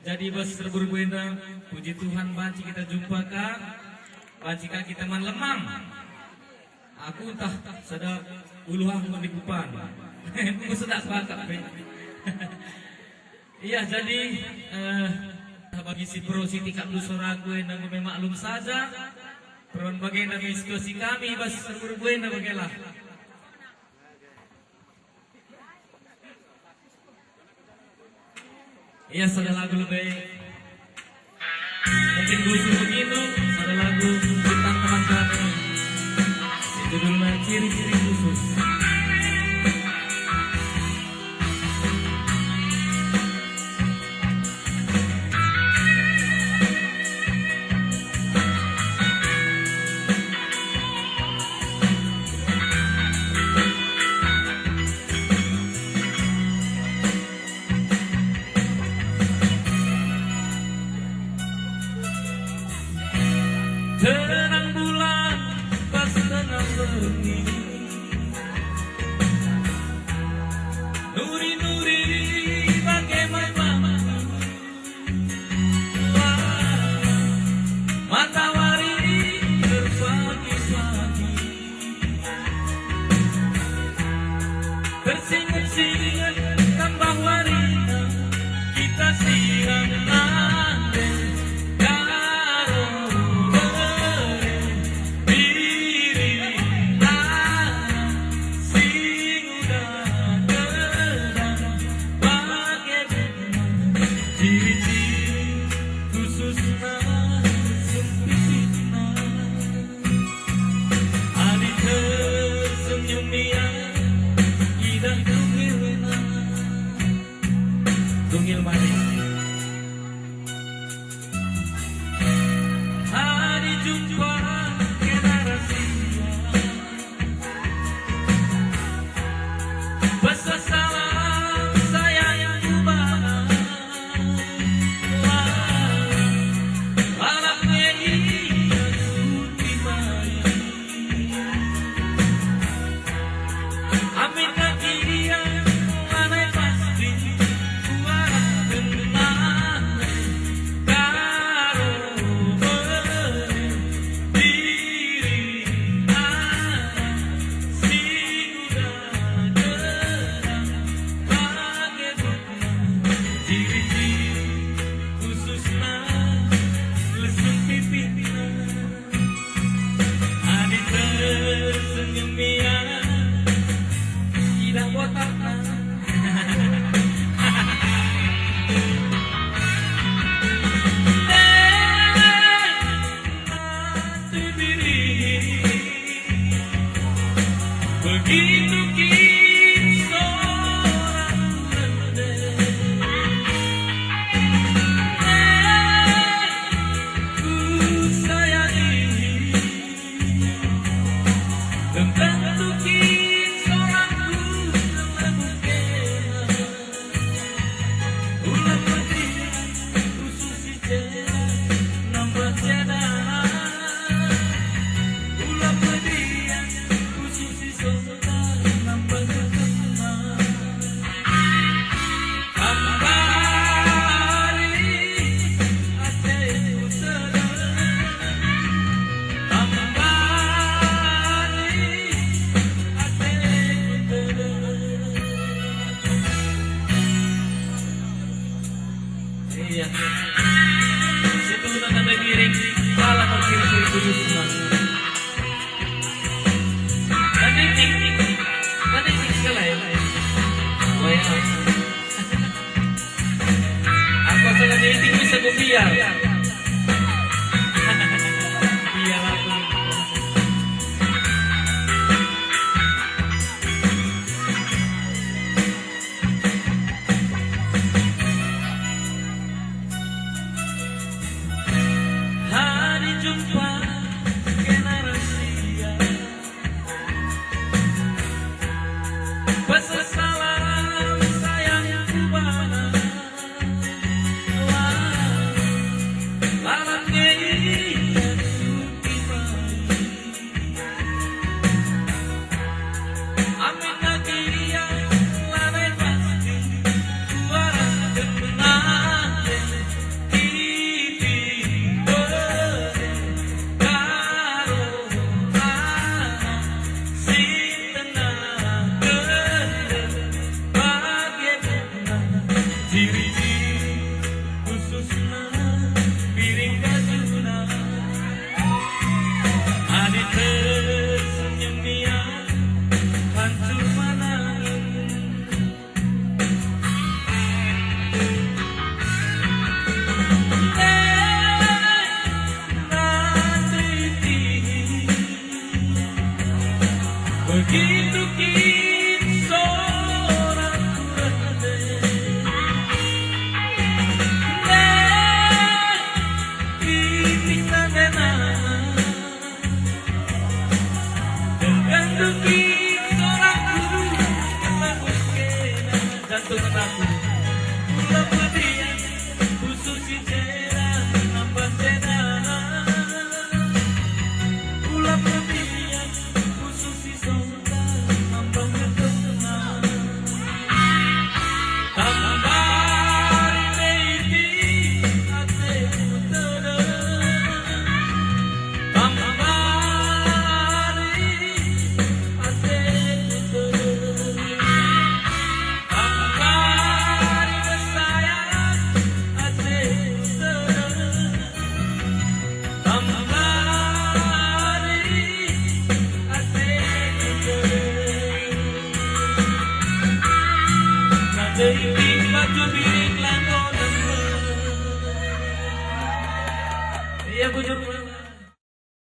Jadi bos terburubuena, puji Tuhan banci kita jumpa kak, banci kak kita man lemam. Aku entah sedap uluhan di kupan, aku sedap bakal. Iya jadi bagi si pro si tikap lu soraku yang aku maklum saja. Peron bagaimana diskusi kami bos terburubuena bagaimana. Iya, ada lagu lebih mungkin lucu begitu. Ada lagu tentang teman kami. Judulnya Ciri-Ciri Khusus. Terang bulan pas tengah bengi, nuri-nuri bagaimana matahari terbagi-bagi, tersingat-singat tambah warna kita siang nanti. Tungil manis hari jumpa generasi pesan salam sayang ubah malam ini putih bayi amin lagi dia mana pasti begitu kisah ku sayangi tentang kisah aku ulang putih khusus si nampak tiada ulang putih khusus si iya, situ kita tanda piring, salah kalau ciri-ciri khusus mas. Tadi sekali ya. Oh ya. Aku salah jadi bisa gue biar. Biar aku. Jumpa generasi pesan salam sayang ubah malam ini amin lagi yang lalai pasti suara kemenangan Teuing baju biru